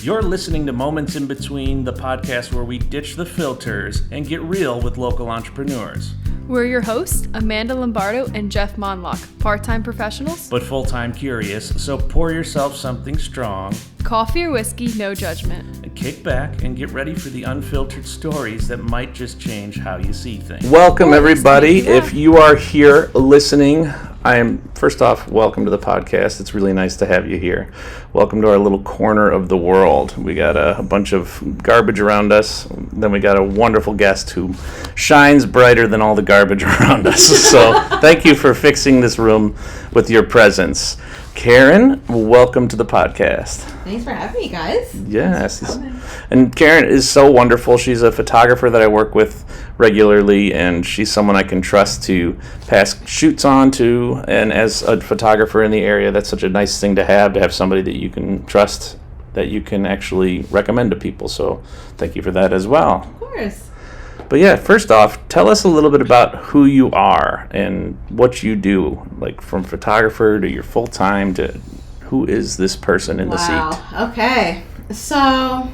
You're listening to Moments in Between, the podcast where we ditch the filters and get real with local entrepreneurs. We're your hosts, Amanda Lombardo and Jeff Mondlock, part-time professionals, but full-time curious, so pour yourself something strong. Coffee or whiskey, no judgment. And kick back and get ready for the unfiltered stories that might just change how you see things. Welcome, everybody. If you are here listening, first off, welcome to the podcast. It's really nice to have you here. Welcome to our little corner of the world. We got a bunch of garbage around us. Then we got a wonderful guest who shines brighter than all the garbage around us. So thank you for fixing this room with your presence. Karen, welcome to the podcast. Thanks for having me, guys. Yes. And Karen is so wonderful. She's a photographer that I work with regularly, and she's someone I can trust to pass shoots on to. And as a photographer in the area, that's such a nice thing to have somebody that you can trust, that you can actually recommend to people. So thank you for that as well. Of course. But yeah, first off, tell us a little bit about who you are and what you do, like from photographer to your full-time to who is this person in the seat? Wow. Okay. So,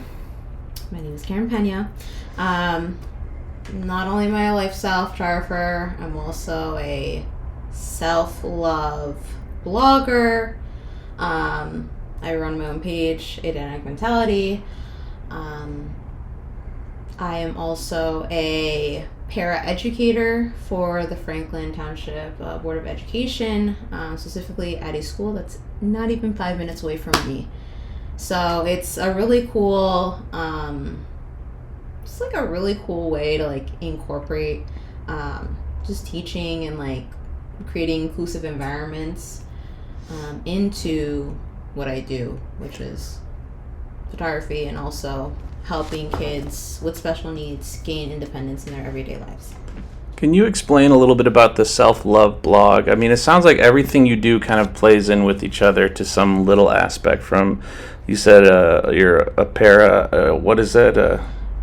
my name is Karen Pena. Not only am I a lifestyle photographer, I'm also a self-love blogger. I run my own page, Dynamic Mentality. I am also a para-educator for the Franklin Township Board of Education, specifically at a school that's not even 5 minutes away from me. So it's a really cool, just like a really cool way to like incorporate just teaching and like creating inclusive environments into what I do, which is photography and also helping kids with special needs gain independence in their everyday lives. Can you explain a little bit about the self-love blog? I mean, it sounds like everything you do kind of plays in with each other to some little aspect. From, you said you're a what is it?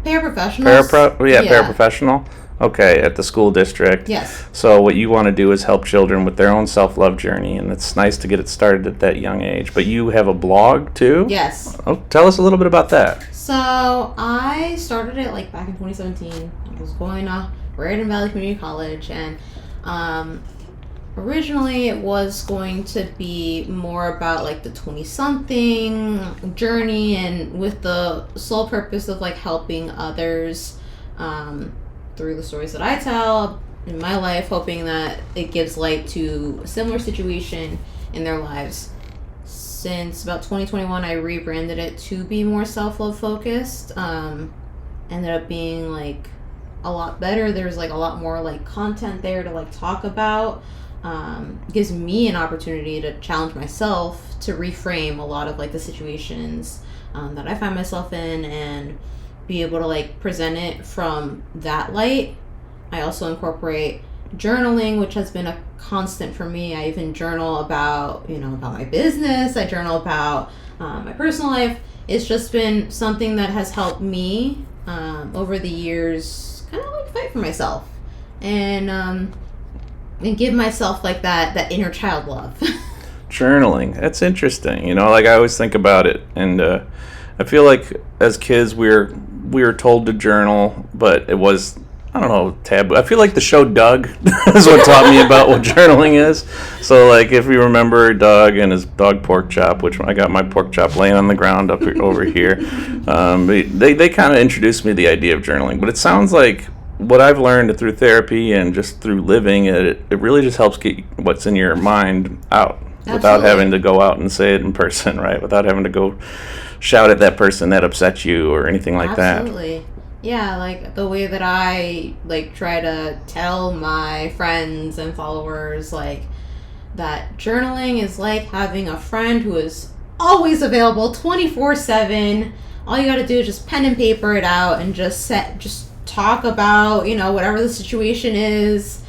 Paraprofessional. Paraprofessional. Okay, at the school district. Yes. So what you want to do is help children with their own self-love journey, and it's nice to get it started at that young age. But you have a blog too? Yes. Oh, tell us a little bit about that. So I started it like back in 2017. I was going to Raritan Valley Community College, and originally it was going to be more about like the 20-something journey, and with the sole purpose of like helping others through the stories that I tell in my life, hoping that it gives light to a similar situation in their lives. Since about 2021, I rebranded it to be more self-love focused. Ended up being like a lot better. There's like a lot more like content there to like talk about. Gives me an opportunity to challenge myself to reframe a lot of like the situations that I find myself in and be able to like present it from that light. I also incorporate journaling, which has been a constant for me. I even journal about my business. I journal about my personal life. It's just been something that has helped me over the years kind of like fight for myself and give myself like that inner child love. Journaling, that's interesting. Like I always think about it, and I feel like as kids we were told to journal, but it was, I don't know, taboo. I feel like the show Doug is what taught me about what journaling is. So, like, if you remember Doug and his dog pork chop, which I got my pork chop laying on the ground over here, they kind of introduced me to the idea of journaling. But it sounds like what I've learned through therapy and just through living, it really just helps get what's in your mind out. Absolutely. Without having to go out and say it in person, right? Without having to go shout at that person that upset you or anything like that. Absolutely. Yeah, like the way that I like try to tell my friends and followers like that journaling is like having a friend who is always available 24/7. All you got to do is just pen and paper it out and just talk about, whatever the situation is.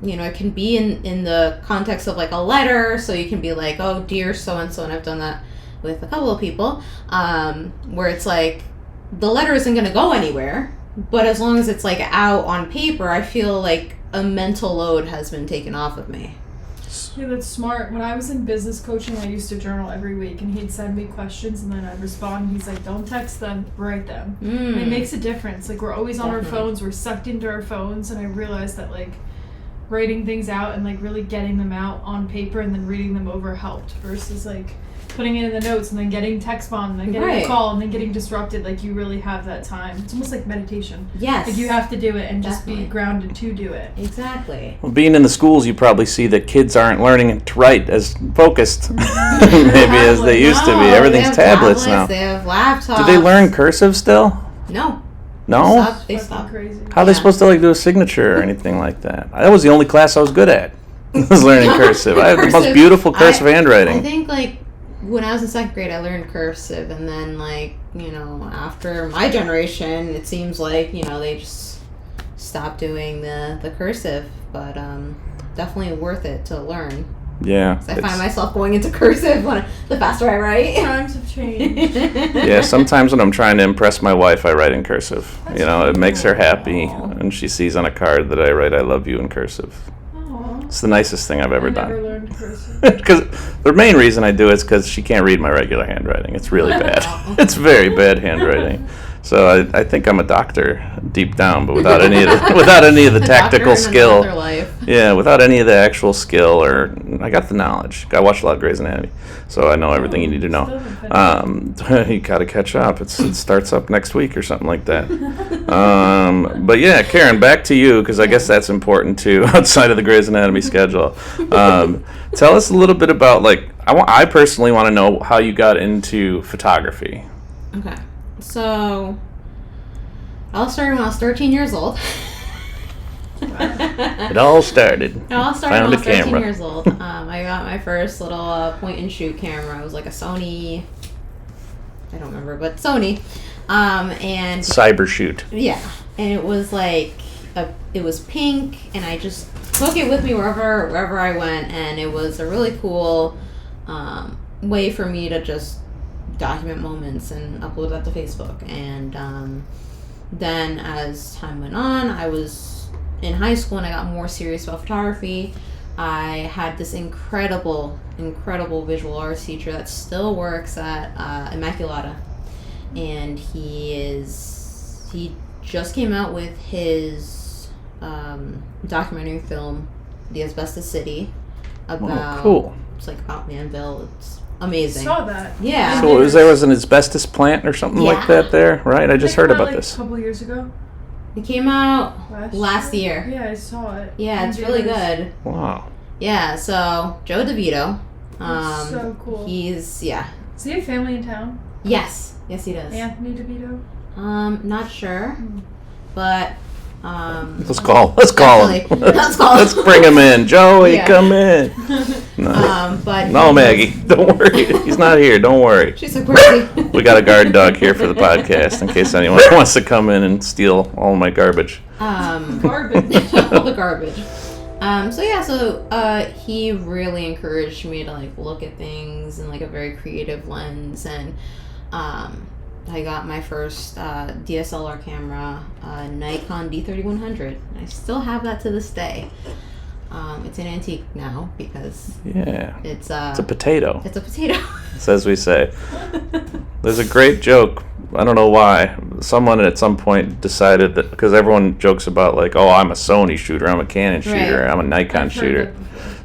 It can be in the context of like a letter, so you can be like, oh, dear so-and-so, and I've done that with a couple of people, where it's like, the letter isn't going to go anywhere, but as long as it's like out on paper, I feel like a mental load has been taken off of me. Yeah, that's smart. When I was in business coaching, I used to journal every week, and he'd send me questions, and then I'd respond. And he's like, "Don't text them, write them." And it makes a difference. Like, we're always on our phones, we're sucked into our phones, and I realized that, like, writing things out and, like, really getting them out on paper and then reading them over helped versus, like, putting it in the notes and then getting text bomb and then getting a call and then getting disrupted. Like, you really have that time. It's almost like meditation. Yes. Like, you have to do it and just be grounded to do it. Exactly. Well, being in the schools, you probably see that kids aren't learning to write as focused maybe as they used to be. Everything's tablets now. They have laptops. Do they learn cursive still? No. No? They stopped. Crazy. How are they supposed to, like, do a signature or anything like that? That was the only class I was good at. was learning cursive. I have the most beautiful cursive handwriting. I think, like, when I was in second grade, I learned cursive, and then, like, you know, after my generation, it seems like, you know, they just stopped doing the cursive, but definitely worth it to learn. Yeah. I find myself going into cursive the faster I write. Times have changed. Yeah, sometimes when I'm trying to impress my wife, I write in cursive. That's it makes her happy, and she sees on a card that I write "I love you" in cursive. It's the nicest thing I've ever done. I never learned cursive. Because the main reason I do it is because she can't read my regular handwriting. It's really bad. It's very bad handwriting. So I think I'm a doctor deep down, but without any of the tactical skill. Yeah, without any of the actual skill, or I got the knowledge. I watch a lot of Grey's Anatomy, so I know everything you need to know. You got to catch up. It starts up next week or something like that. But yeah, Karen, back to you, because I guess that's important too, outside of the Grey's Anatomy schedule. Tell us a little bit about, like, I personally want to know how you got into photography. Okay. So, I started when I was 13 years old. It all started. When I was 13 years old. I got my first little point-and-shoot camera. It was like a Sony, I don't remember, but Sony. And Cybershoot. Yeah. And it was like, it was pink, and I just took it with me wherever I went, and it was a really cool way for me to just document moments and upload that to Facebook. And then as time went on, I was in high school and I got more serious about photography. I had this incredible visual arts teacher that still works at Immaculata, and he just came out with his documentary film, The Asbestos City, about it's like about Manville. It's amazing. I saw that. Yeah. So there was an asbestos plant or something like that there, right? I just heard about this. A couple years ago. It came out last year. Yeah, I saw it. Yeah, it's really good. Wow. Yeah, so Joe DeVito. That's so cool. He's Does he have family in town? Yes, he does. Anthony DeVito? Not sure, but let's call him. Let's call him. Let's bring him in. Joey, come in. No, but no, Maggie, don't worry. He's not here. Don't worry. She's so crazy. We got a guard dog here for the podcast in case anyone wants to come in and steal all my garbage. Garbage. All the garbage. So he really encouraged me to, like, look at things in, like, a very creative lens, and I got my first DSLR camera, Nikon D3100. I still have that to this day. It's an antique now because it's a potato. It's a potato. As we say. There's a great joke. I don't know why. Someone at some point decided that, because everyone jokes about, like, oh, I'm a Sony shooter, I'm a Canon shooter, I'm a Nikon shooter.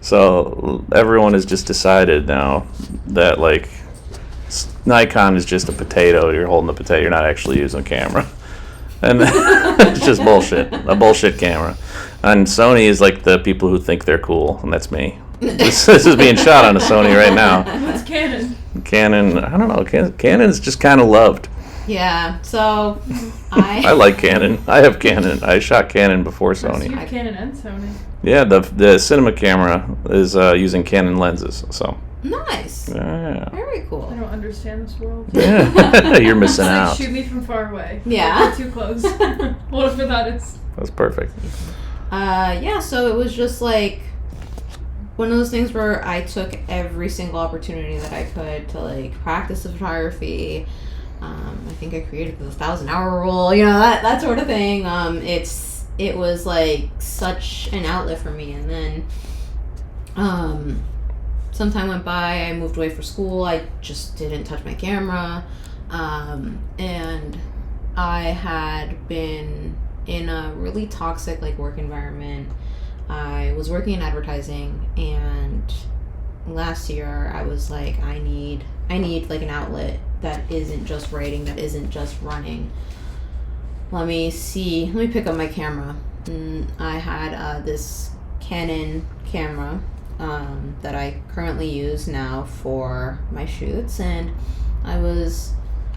So everyone has just decided now that, like, Nikon is just a potato. You're holding the potato. You're not actually using a camera. And it's just bullshit. A bullshit camera. And Sony is like the people who think they're cool, and that's me. This is being shot on a Sony right now. What's Canon? Canon, I don't know. Canon's just kind of loved. Yeah, so I like Canon. I have Canon. I shot Canon before Sony. You have Canon and Sony. Yeah, the cinema camera is using Canon lenses, so. Nice. Yeah. Very cool. I don't understand this world. Yeah. You're missing out. Shoot me from far away. Yeah. Too close. What if that is? That's perfect. So it was just like one of those things where I took every single opportunity that I could to, like, practice the photography. I think I created the 1,000-hour rule, you know, that sort of thing. It was like such an outlet for me, and then Some time went by. I moved away for school. I just didn't touch my camera. And I had been in a really toxic like work environment. I was working in advertising, and last year I was like, I need like an outlet that isn't just writing, that isn't just running. Let me pick up my camera. And I had this Canon camera that I currently use now for my shoots, and I was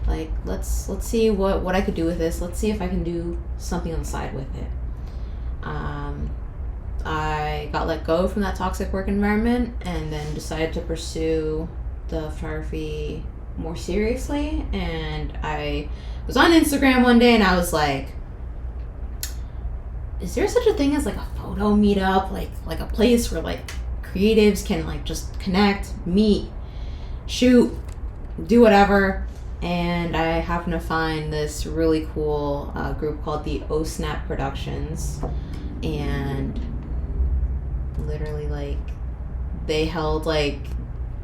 like, let's see what I could do with this. Let's see if I can do something on the side with it. I got let go from that toxic work environment and then decided to pursue the photography more seriously. And I was on Instagram one day and I was like, is there such a thing as like a photo meetup, like a place where like creatives can like just connect, meet, shoot, do whatever? And I happened to find this really cool group called the O-Snap Productions, and literally like they held like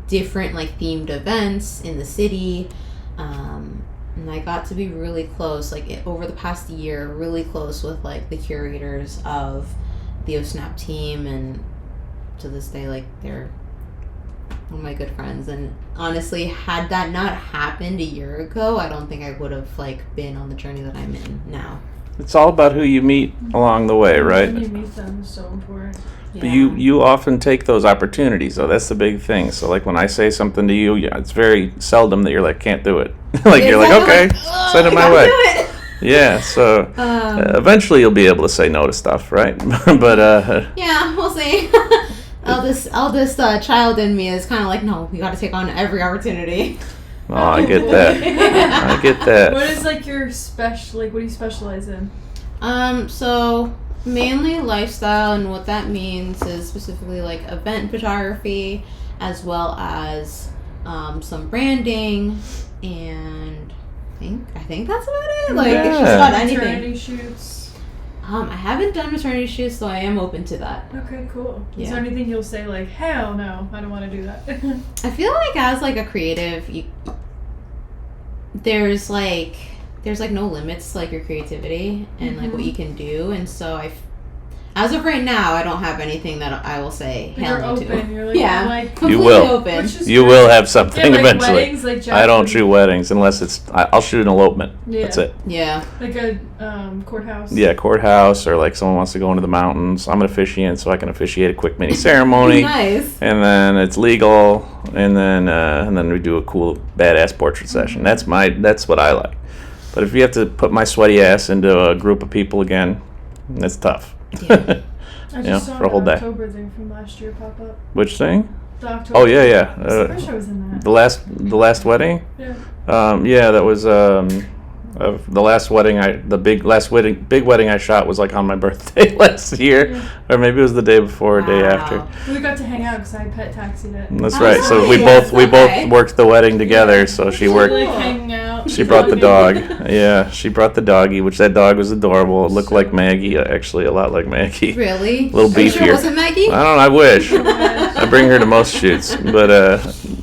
different like themed events in the city, and I got to be really close over the past year, really close with like the curators of the O-Snap team, and to this day like they're one of my good friends. And honestly, had that not happened a year ago, I don't think I would have like been on the journey that I'm in now. It's all about who you meet along the way, right? When you meet them is so important. But you often take those opportunities, though. That's the big thing. So, like, when I say something to you, it's very seldom that you're like, can't do it. Like, you're like, okay, send it my way. Yeah, so eventually you'll be able to say no to stuff, right? But yeah, we'll see. eldest child in me is kind of like, no, we got to take on every opportunity. Oh, I get that. I get that. What is like your what do you specialize in? So mainly lifestyle, and what that means is specifically like event photography, as well as some branding, and I think that's about it. Like, it's just about anything. Maternity shoots. I haven't done maternity shoots, so I am open to that. Okay, cool. Yeah. Is there anything you'll say like, hell no, I don't want to do that? I feel like as like a creative, there's like no limits to like your creativity and like what you can do, and so as of right now, I don't have anything that I will say hell no to. You're like, yeah, like, you will. Open. You will have something like eventually. Weddings, like I don't shoot weddings unless I'll shoot an elopement. Yeah. That's it. Yeah. Like a courthouse. Yeah, courthouse, or like someone wants to go into the mountains. I'm an officiant, so I can officiate a quick mini ceremony. Nice. And then it's legal, and then we do a cool badass portrait session. That's what I like. But if you have to put my sweaty ass into a group of people again, that's tough. Yeah. I just saw for a whole day. October thing from last year pop up. Which thing? The October. Oh yeah. I wish I was in that. The last wedding. Yeah. Yeah, that was the last wedding. Big wedding I shot was like on my birthday last year, or maybe it was the day before or day after. We got to hang out because I pet taxied it. That's right. So we both worked the wedding together. So she worked. Like hanging out. She brought the dog. Yeah, she brought the doggy, which that dog was adorable. It looked like Maggie, actually a lot like Maggie. Really? A little beefier. Are you sure it wasn't Maggie? I don't know. I wish. I bring her to most shoots, but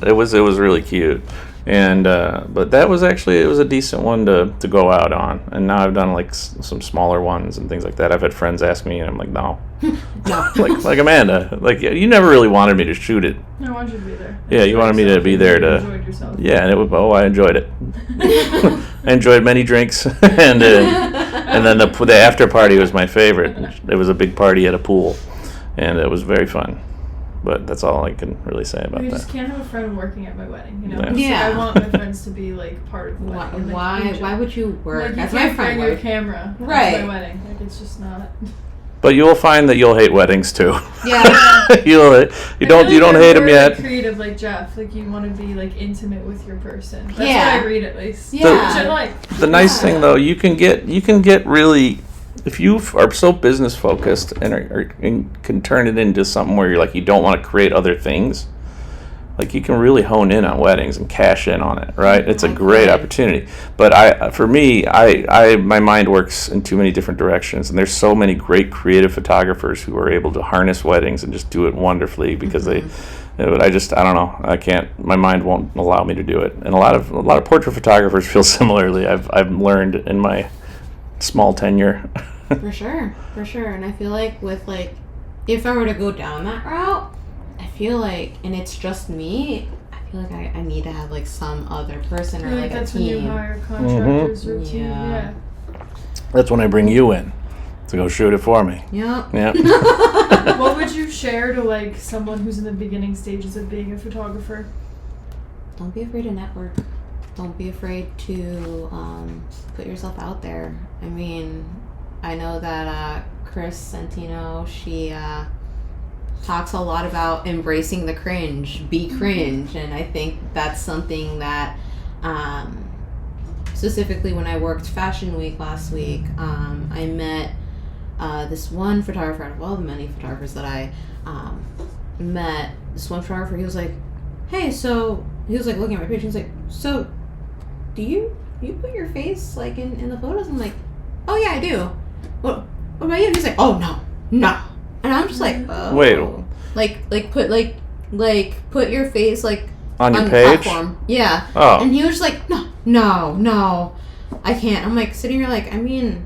it was really cute. And but that was actually, it was a decent one to go out on. And now I've done like some smaller ones and things like that. I've had friends ask me, and I'm like, no. No. like Amanda, like you never really wanted me to shoot it. I wanted you to be there. Yeah, you wanted me to be there to. You enjoyed yourself. Yeah, and I enjoyed it. I enjoyed many drinks, and then the after party was my favorite. It was a big party at a pool, and it was very fun. But that's all I can really say about that. You just can't have a friend working at my wedding, you know? Yeah. Like, I want my friends to be like part of the wedding. And, like, Why would you work? Like, As you my can't friend bring your work. camera Right. at my wedding. Like, it's just not. But you will find that you'll hate weddings too. Yeah. you don't hate them yet. Like creative, like Jeff. Like you want to be like intimate with your person. That's Yeah. what I read at least. Yeah. Which I like. The nice thing though, you can get really, if you are so business focused and can turn it into something where you're like, you don't want to create other things, like you can really hone in on weddings and cash in on it, right? It's a I great could. opportunity. But for me, my mind works in too many different directions, and there's so many great creative photographers who are able to harness weddings and just do it wonderfully because they. But I don't know. I can't. My mind won't allow me to do it. And a lot of portrait photographers feel similarly. I've learned in my small tenure. For sure. And I feel like with like, if I were to go down that route, I feel like, and it's just me, I feel like I need to have like some other person or like a that's when you team. hire contractors or team. Yeah. Yeah. That's when I bring you in to go shoot it for me. Yep. Yeah. What would you share to like someone who's in the beginning stages of being a photographer? Don't be afraid to network. Don't be afraid to put yourself out there. I mean, I know that Chris Santino, she talks a lot about embracing the cringe, be cringe, and I think that's something that specifically when I worked Fashion Week last week, I met this one photographer out of all the many photographers that I met. This one photographer, he was like, hey, so he was like looking at my page, he was like, so do you put your face like in the photos? I'm like, oh yeah, I do. What about you? And he's like, oh no. And I'm just like, oh. Wait. Like put your face like On your the page? platform. Yeah. Oh. And he was just like, no, I can't. I'm like sitting here like, I mean,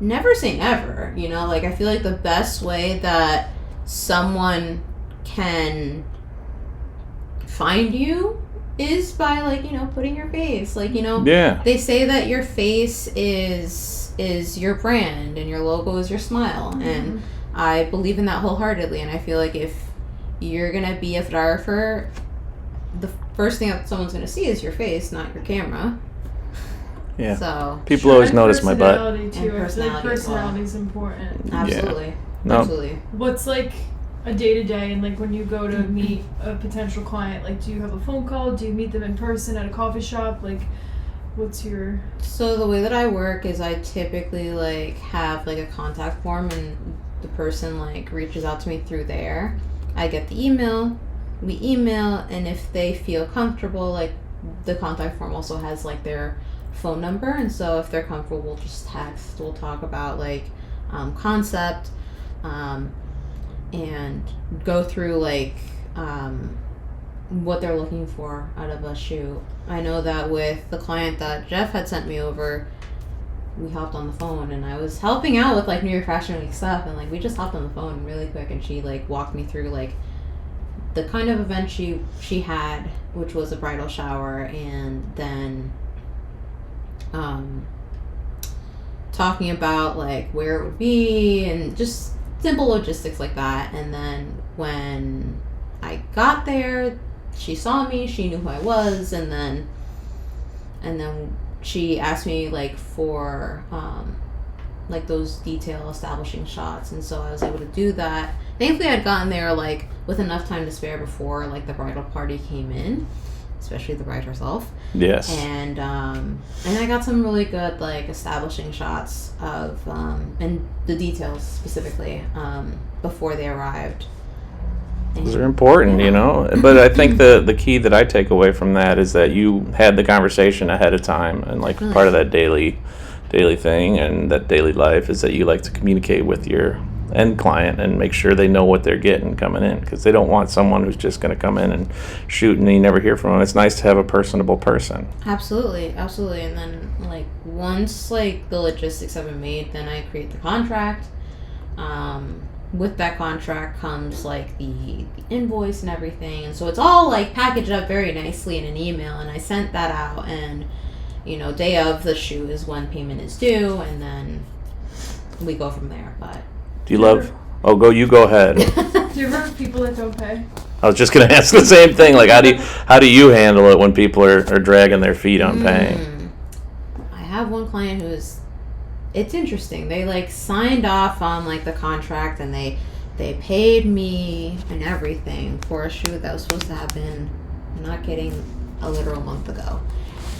never say never, you know? Like I feel like the best way that someone can find you is by like, you know, putting your face. Like, you know, Yeah. they say that your face is your brand and your logo is your smile. And I believe in that wholeheartedly, and I feel like if you're gonna be a photographer, the first thing that someone's gonna see is your face, not your camera. Yeah. So People always And notice my butt. personality, too. And I feel like personality as well. personality is important. absolutely, No. absolutely. What's like a day to day, and like when you go to meet a potential client, like do you have a phone call? Do you meet them in person at a coffee shop? Like, what's your? So the way that I work is I typically like have like a contact form, and the person like reaches out to me through there. I get the email, we email, and if they feel comfortable, like the contact form also has like their phone number, and so if they're comfortable, we'll just text. We'll talk about like concept, and go through like what they're looking for out of a shoot. I know that with the client that Jeff had sent me over, we hopped on the phone and I was helping out with like New York Fashion Week stuff, and like we just hopped on the phone really quick, and she like walked me through like the kind of event she had, which was a bridal shower, and then talking about like where it would be and just simple logistics like that. And then when I got there, she saw me, she knew who I was, and then she asked me like for like those detail establishing shots, and so I was able to do that. Thankfully I'd gotten there like with enough time to spare before like the bridal party came in, especially the bride herself. Yes. And I got some really good like establishing shots of and the details specifically before they arrived. Those are important, you know. But I think the key that I take away from that is that you had the conversation ahead of time, and like part of that daily thing and that daily life is that you like to communicate with your end client and make sure they know what they're getting coming in, because they don't want someone who's just going to come in and shoot and you never hear from them. It's nice to have a personable person. Absolutely. And then like once like the logistics have been made, then I create the contract. With that contract comes like the invoice and everything, and so it's all like packaged up very nicely in an email, and I sent that out, and you know, day of the shoot is when payment is due, and then we go from there. But Do you love? Oh, you go ahead. Do you ever have people that don't pay? I was just gonna ask the same thing. Like, how do you handle it when people are dragging their feet on paying? I have one client it's interesting. They like signed off on like the contract, and they paid me and everything for a shoot that was supposed to happen, I'm not kidding, a literal month ago.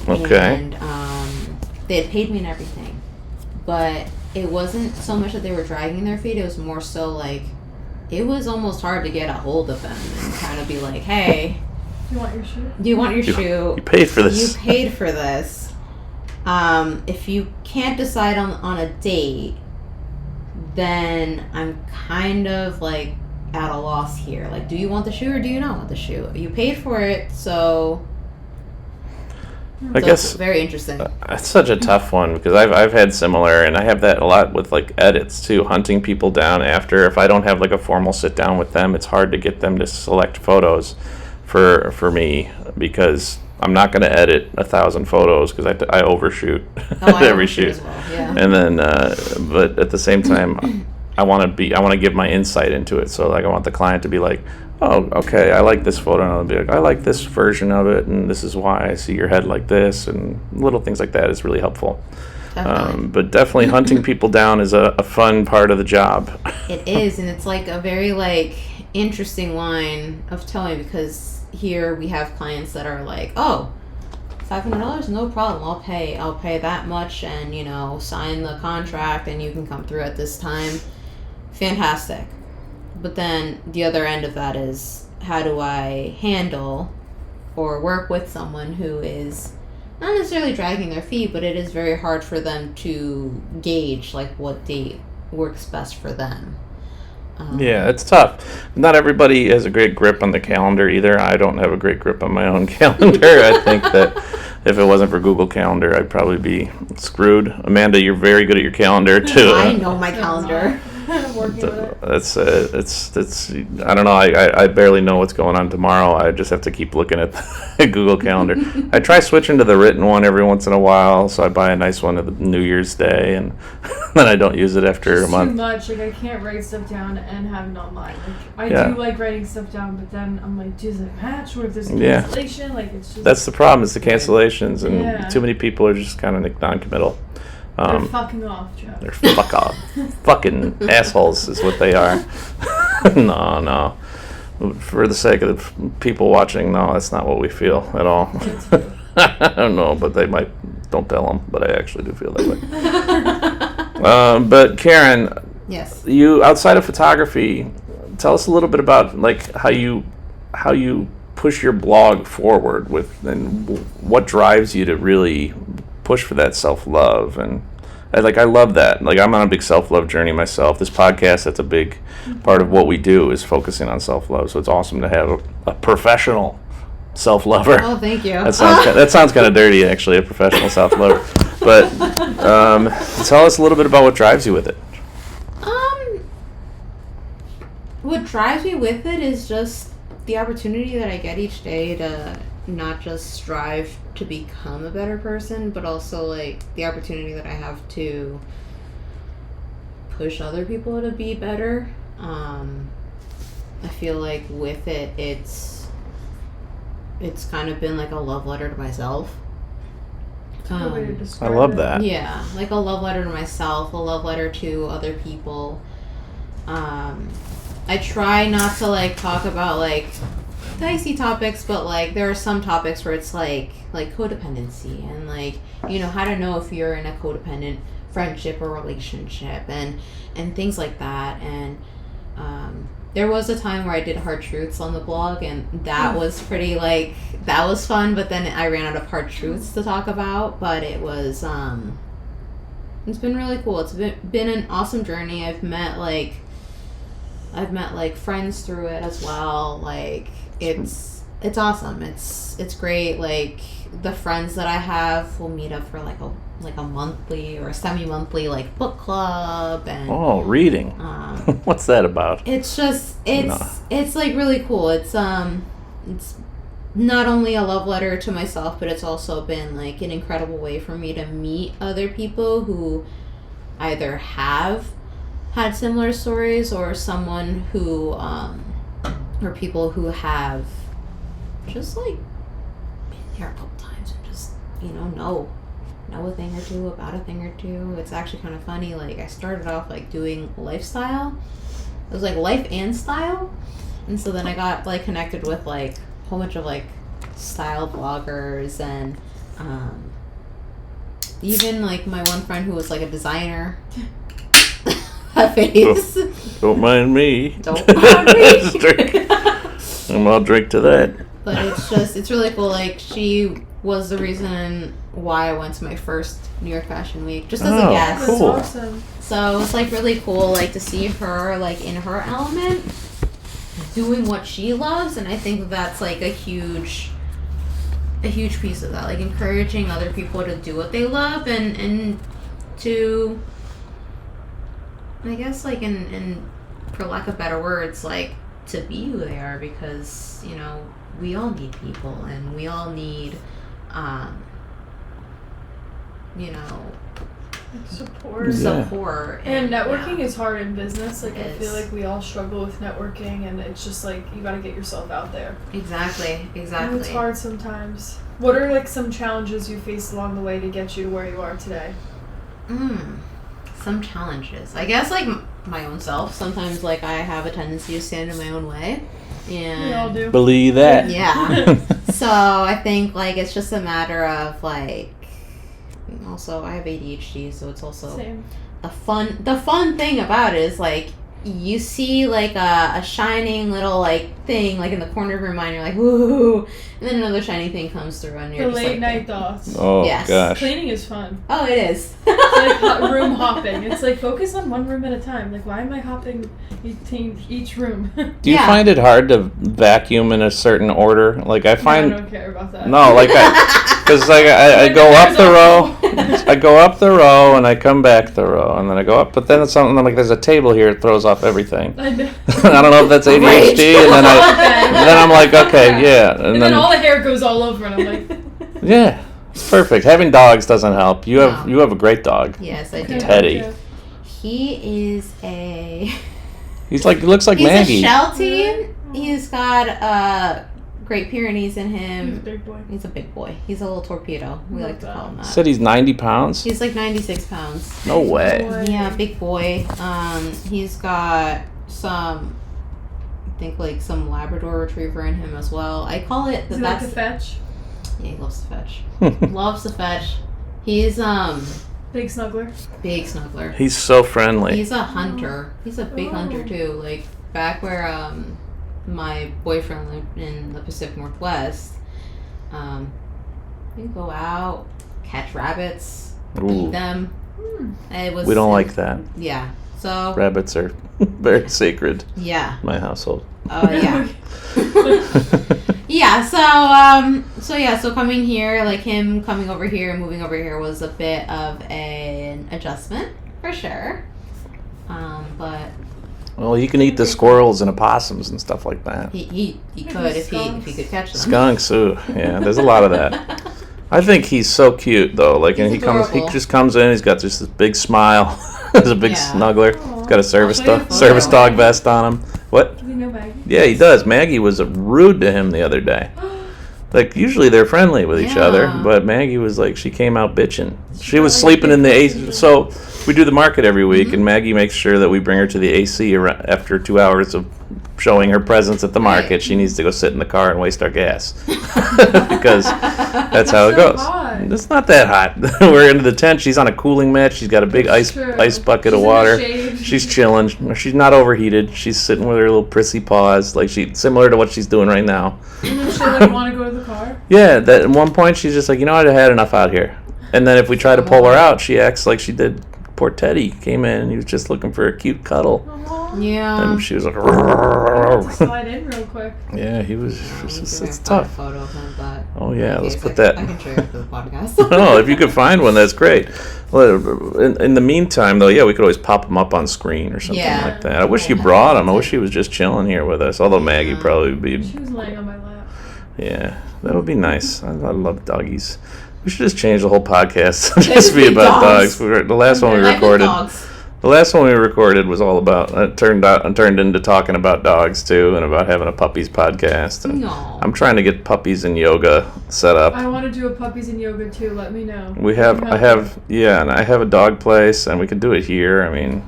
Okay. And they had paid me and everything, but it wasn't so much that they were dragging their feet. It was more so like it was almost hard to get a hold of them and kind of be like, hey, Do you want your shoe? do you want your shoe? You paid for this. You paid for this. If you can't decide on a date, then I'm kind of like at a loss here. Like, do you want the shoe or do you not want the shoe? You paid for it, so I guess it's very interesting. It's such a tough one because I've had similar, and I have that a lot with like edits too, hunting people down after. If I don't have like a formal sit down with them, it's hard to get them to select photos for me because I'm not going to edit 1,000 photos because I overshoot I every overshoot shoot. as well, yeah. And then, but at the same time, I want to give my insight into it. So like I want the client to be like, oh, okay, I like this photo, and I'll be like, I like this version of it, and this is why I see your head like this, and little things like that is really helpful. Definitely. But definitely hunting people down is a fun part of the job. It is, and it's like a very like interesting line of telling because here we have clients that are like, oh, $500, no problem, I'll pay that much, and sign the contract, and you can come through at this time. Fantastic. But then the other end of that is, how do I handle or work with someone who is not necessarily dragging their feet, but it is very hard for them to gauge like what date works best for them. Yeah, it's tough. Not everybody has a great grip on the calendar either. I don't have a great grip on my own calendar. I think that if it wasn't for Google Calendar, I'd probably be screwed. Amanda, you're very good at your calendar too. I know my calendar. Working with it. It's I don't know. I barely know what's going on tomorrow. I just have to keep looking at the Google Calendar. I try switching to the written one every once in a while, so I buy a nice one at New Year's Day, and then I don't use it after a month. Too much. Like I can't write stuff down and have it online. Like I do like writing stuff down, but then I'm like, does it match? What if there's a cancellation? Like it's just. That's the problem. Is the cancellations, and Yeah. too many people are just kind of non-committal. They're fucking off, Jeff. They're fuck off. Fucking assholes is what they are. No. For the sake of the people watching, no, that's not what we feel at all. I don't know, but they might. Don't tell them, but I actually do feel that way. But Karen, Yes. you outside of photography, tell us a little bit about like how you push your blog forward with, and what drives you to really push for that self-love. And I love that. Like, I'm on a big self-love journey myself. This podcast, that's a big part of what we do, is focusing on self-love. So it's awesome to have a professional self-lover. Oh, thank you. That sounds kind of dirty, actually, a professional self-lover. But tell us a little bit about what drives you with it. What drives me with it is just the opportunity that I get each day to not just strive to become a better person, but also like the opportunity that I have to push other people to be better. I feel like with it, it's kind of been like a love letter to myself. Good way to I describe love it. that. Yeah, like a love letter to myself, a love letter to other people. I try not to like talk about like dicey topics, but like there are some topics where it's like codependency and like how to know if you're in a codependent friendship or relationship and things like that. And there was a time where I did hard truths on the blog, and that was pretty that was fun, but then I ran out of hard truths to talk about. But it was it's been really cool. It's been an awesome journey. I've met friends through it as well. Like it's awesome. It's great. Like the friends that I have will meet up for like a monthly or a semi-monthly like book club and Reading. What's that about? it's like really cool. It's not only a love letter to myself, but it's also been like an incredible way for me to meet other people who either have had similar stories or someone who or people who have just like been there a couple times and just know a thing or two about a thing or two. It's actually kind of funny. Like I started off like doing lifestyle. It was like life and style, and so then I got like connected with like a whole bunch of like style bloggers and even like my one friend who was like a designer. that face. Don't mind me. Don't mind me. I'll drink to that. But it's really cool. Like, she was the reason why I went to my first New York Fashion Week, just as a guest. Cool. That's awesome. So it's like really cool, like to see her like in her element, doing what she loves, and I think that's like a huge piece of that, like encouraging other people to do what they love and to, I guess, like in for lack of better words, like to be who they are, because you know we all need people and we all need you know, Support. support. And networking is hard in business. Like, It I feel is. like we all struggle with networking, and it's just like you gotta get yourself out there. Exactly. And it's hard sometimes. What are like some challenges you faced along the way to get you to where you are today? Some challenges. I guess like my own self. Sometimes like I have a tendency to stand in my own way. And We all do. Believe that. yeah. So I think like it's just a matter of like, also I have ADHD, so it's also Same. the fun thing about it is like you see like a shining little like thing like in the corner of your mind, you're like woo, and then another shiny thing comes through and The you're just late like, night thoughts. Oh, Yes. gosh. Cleaning is fun. oh, it is. It's like room hopping. It's like focus on one room at a time. Like, why am I hopping each room? Do you Yeah. find it hard to vacuum in a certain order? Like, I I find... don't care about that. No, like because like I go up the row, I go up the row, and I come back the row, and then I go up. But then it's something, I'm like, there's a table here, it throws off everything. I know. I don't know if that's ADHD, and then I'm like, okay, yeah, And then all the hair goes all over, and I'm like, yeah, it's perfect. Having dogs doesn't help. You have No. you have a great dog. Yes, I do. okay, Teddy. okay. He is a He's like looks like he's Maggie. a Sheltie. He's got Great Pyrenees in He's a him. big boy. He's a big boy. He's a little torpedo. We Love like to that. call him that. Said he's 90 pounds. He's like 96 pounds. No way. Boy. Yeah, big boy. He's got some, I think like some Labrador Retriever in him as well. I call it the Does he like best. to fetch? Yeah, he loves to fetch. Loves to fetch. He's Big snuggler. big snuggler. He's so friendly. He's a hunter. He's a big hunter Oh. too. Like back where my boyfriend lived in the Pacific Northwest, we go out, catch rabbits, Ooh. eat them. It was We don't like that. Yeah. So Rabbits are very sacred yeah. in my household. Yeah. Yeah, so coming here, like him coming over here and moving over here was a bit of an adjustment for sure. But Well, you can eat the squirrels and opossums and stuff like that. he could if he could catch them. Skunks, ooh, yeah. There's a lot of that. I think he's so cute though. Like, and He's he adorable. just comes in. He's got just this big smile. He's a big Yeah. snuggler. He's got a service I'll show you a photo. service dog vest on him. What? Do we know Maggie? Yeah, he does. Maggie was rude to him the other day. Like, usually they're friendly with each other, Yeah. but Maggie was like, she came out bitching. She got, was like, sleeping in the big AC. pieces. So we do the market every week, Mm-hmm. and Maggie makes sure that we bring her to the AC after 2 hours of showing her presence at the market. Right. She needs to go sit in the car and waste our gas because that's how it so goes. hot. It's not that hot. We're into the tent. She's on a cooling mat. She's got a big That's ice true. bucket She's of in the water. shade. She's chilling. She's not overheated. She's sitting with her little prissy paws, like similar to what she's doing right now. And then she'll like want to go to the car. Yeah, that at one point she's just like, I had enough out here. And then if we try to pull her out, she acts like she did. Poor Teddy came in and he was just looking for a cute cuddle. Aww. Yeah. And she was like, Just slide in real quick. yeah, he was. It's A tough. photo of him, but Oh yeah, let's okay, put so that. I can share it for the podcast. No, if you could find one, that's great. Well, in the meantime, though, yeah, we could always pop him up on screen or something Yeah. like that. I wish you brought him. I wish he was just chilling here with us. Although Maggie Yeah. probably would be. She was laying on my lap. Yeah, that would be nice. I love doggies. We should just change the whole podcast. Just just be be about dogs. dogs. The last one we Life with recorded. Dogs. The last one we recorded was all about. It turned into talking about dogs too, and about having a puppies podcast. And No. I'm trying to get puppies and yoga set up. I want to do a puppies and yoga too. Let me know. I have a dog place, and we could do it here. I mean,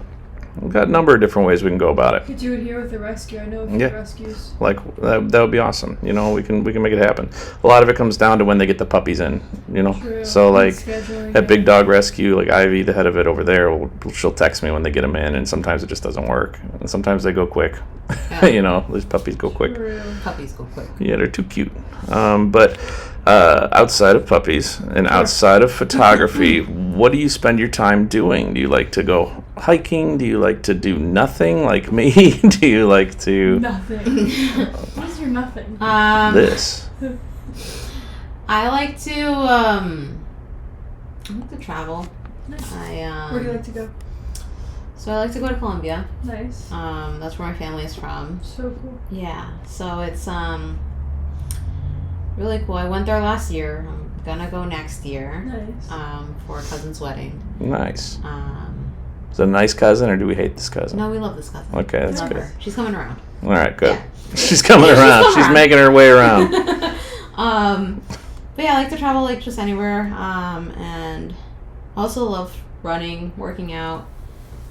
we've got a number of different ways we can go about it. You could do it here with the rescue. I know a few rescues. Like that would be awesome. You know, we can make it happen. A lot of it comes down to when they get the puppies in. You know, True. so like Scheduling, at Big Dog Rescue, like Ivy, the head of it over there, she'll text me when they get them in, and sometimes it just doesn't work, and sometimes they go quick. Yeah. You know, these puppies go quick. True. Puppies go quick. Yeah, they're too cute. But outside of puppies and outside of photography, what do you spend your time doing? Do you like to go hiking? Do you like to do nothing like me? Do you like to... Nothing. What is your nothing? This. I like to travel. Nice. I Where do you like to go? So I like to go to Colombia. Nice. That's where my family is from. So cool. Yeah. So it's really cool. I went there last year. I'm gonna go next year. Nice. For a cousin's wedding. Nice. Is it a nice cousin, or do we hate this cousin? No, we love this cousin. Okay, that's Love good. her. She's coming around. All right, good. Yeah. She's coming around. She's making her way around. But yeah, I like to travel like just anywhere. And I also love running, working out.